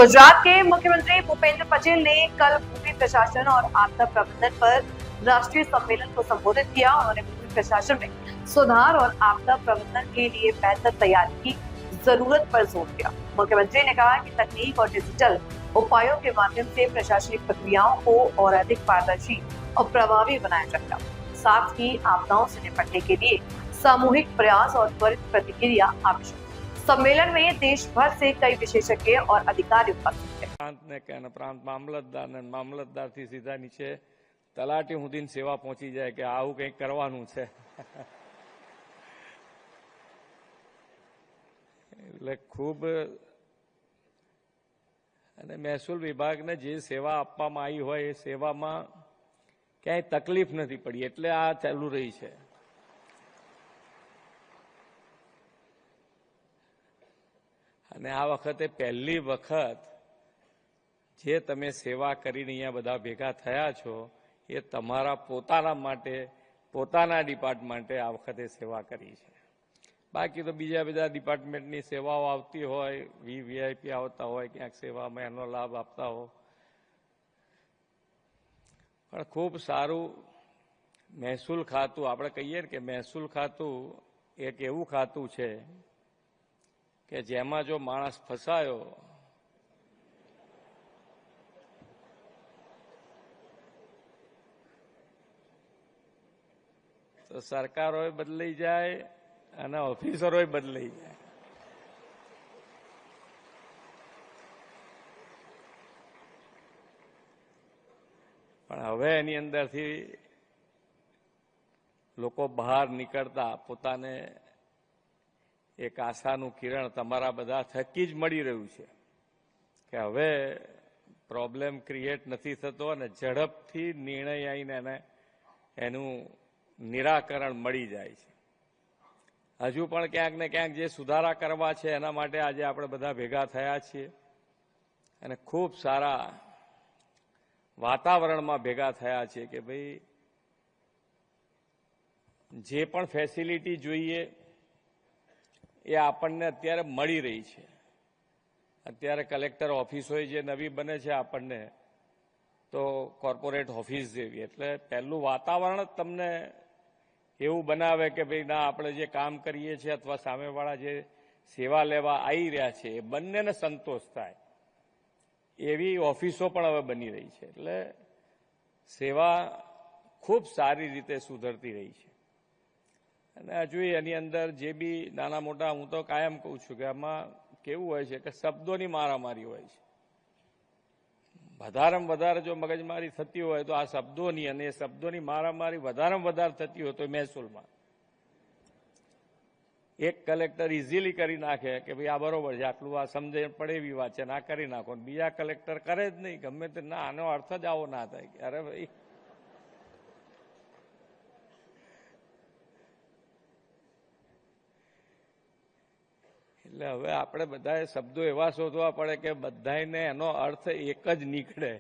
गुजरात के मुख्यमंत्री भूपेंद्र पटेल ने कल भूमि प्रशासन और आपदा प्रबंधन पर राष्ट्रीय सम्मेलन को संबोधित किया। उन्होंने भूमि प्रशासन में सुधार और आपदा प्रबंधन के लिए बेहतर तैयारी की जरूरत पर जोर दिया। मुख्यमंत्री ने कहा कि तकनीक और डिजिटल उपायों के माध्यम से प्रशासनिक प्रक्रियाओं को और अधिक पारदर्शी और प्रभावी बनाया जाएगा। साथ ही आपदाओं से निपटने के लिए सामूहिक प्रयास और त्वरित प्रतिक्रिया आवश्यक। सम्मेलन में देश भर से कई विशेषज्ञ और अधिकारी उपस्थित थे। प्रांत मामलतदार ने मामलतदार थी सीधा नीचे तलाटी सुधीनी सेवा पहुंची जाए कि आવું કંઈક કરવાનું છે એટલે ખૂબ અને મહેસૂલ વિભાગને જે સેવા આપવામાં આવી હોય એ સેવામાં ક્યાંય તકલીફ નથી પડી એટલે આ ચાલુ રહી છે। અને આ વખતે પહેલી વખત જે તમે સેવા કરીને અહીંયા બધા ભેગા થયા છો એ તમારા પોતાના માટે પોતાના ડિપાર્ટમેન્ટે આ વખતે સેવા કરી છે। બાકી તો બીજા બધા ડિપાર્ટમેન્ટની સેવાઓ આવતી હોય, વીવીઆઈપી આવતા હોય, ક્યાંક સેવામાં એનો લાભ આપતા હો, પણ ખૂબ સારું મહેસૂલ ખાતું આપણે કહીએ કે મહેસૂલ ખાતું એક એવું ખાતું છે કે જેમાં જો માણસ ફસાયો તો સરકારોય બદલાઈ જાય અને ઓફિસરોય બદલાઈ જાય। પણ હવે એની અંદરથી લોકો બહાર નીકળતા પોતાને એક આશાનું કિરણ તમારા બધા થકી જ મળી રહ્યું છે કે હવે પ્રોબ્લેમ ક્રિએટ નથી થતો અને ઝડપથી નિર્ણય આવીને એને એનું નિરાકરણ મળી જાય છે। હજુ પણ ક્યાંક ને ક્યાંક જે સુધારા કરવા છે એના માટે આજે આપણે બધા ભેગા થયા છીએ અને ખૂબ સારા વાતાવરણમાં ભેગા થયા છીએ કે ભાઈ જે પણ ફેસિલિટી જોઈએ એ આપણને અત્યારે મળી રહી છે। અત્યારે કલેક્ટર ઓફિસોય જે નવી બને છે આપણને તો કોર્પોરેટ ઓફિસ જેવી એટલે પહેલું વાતાવરણ જ તમને એવું બનાવે કે ભાઈ ના આપણે જે કામ કરીએ છીએ અથવા સામેવાળા જે સેવા લેવા આવી રહ્યા છે એ બંનેને સંતોષ થાય એવી ઓફિસો પણ હવે બની રહી છે એટલે સેવા ખૂબ સારી રીતે સુધરતી રહી છે। અને હજુ એની અંદર જે બી નાના મોટા હું તો કાયમ કહું છું કે આમાં કેવું હોય છે કે શબ્દોની મારામારી હોય છે। વધારેમાં વધારે જો મગજમારી થતી હોય તો આ શબ્દોની અને એ શબ્દોની મારામારી વધારેમાં વધારે થતી હોય તો મહેસૂલમાં એક કલેક્ટર ઇઝીલી કરી નાખે કે ભાઈ આ બરોબર છે, આટલું આ સમજણ પડે એવી વાત છે, ના કરી નાખો, બીજા કલેક્ટર કરે જ નહીં ગમે તે ના આનો અર્થ જ આવો ના થાય કે અરે ભાઈ એટલે હવે આપણે બધાએ શબ્દો એવા શોધવા પડે કે બધાને એનો અર્થ એક જ નીકળે।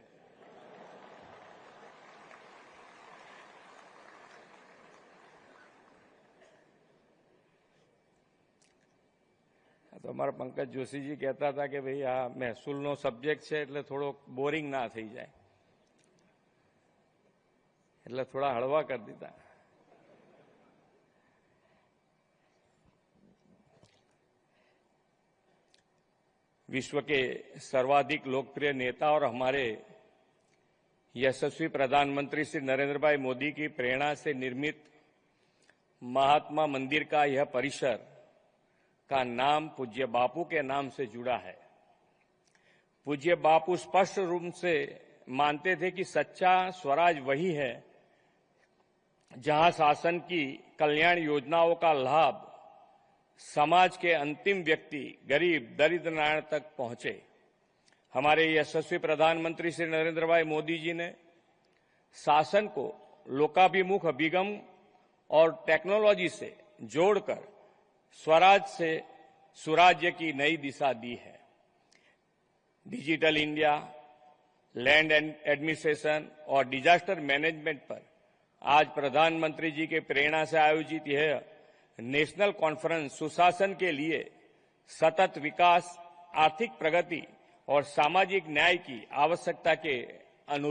તો અમારા પંકજ જોશીજી કહેતા હતા કે ભાઈ આ મહેસૂલનો સબ્જેક્ટ છે એટલે થોડોક બોરિંગ ના થઈ જાય એટલે થોડા હળવા કરી દીધા। विश्व के सर्वाधिक लोकप्रिय नेता और हमारे यशस्वी प्रधानमंत्री श्री नरेंद्र भाई मोदी की प्रेरणा से निर्मित महात्मा मंदिर का यह परिसर का नाम पूज्य बापू के नाम से जुड़ा है। पूज्य बापू स्पष्ट रूप से मानते थे कि सच्चा स्वराज वही है जहां शासन की कल्याण योजनाओं का लाभ समाज के अंतिम व्यक्ति गरीब दरिद्र नारायण तक पहुंचे। हमारे यशस्वी प्रधानमंत्री श्री नरेंद्र भाई मोदी जी ने शासन को लोकाभिमुख अभिगम और टेक्नोलॉजी से जोड़कर स्वराज से सुराज्य की नई दिशा दी है। डिजिटल इंडिया, लैंड एडमिनिस्ट्रेशन और डिजास्टर मैनेजमेंट पर आज प्रधानमंत्री जी के प्रेरणा से आयोजित यह नेशनल कॉन्फ्रेंस सुशासन के लिए सतत विकास, आर्थिक प्रगति और सामाजिक न्याय की आवश्यकता के अनुरूप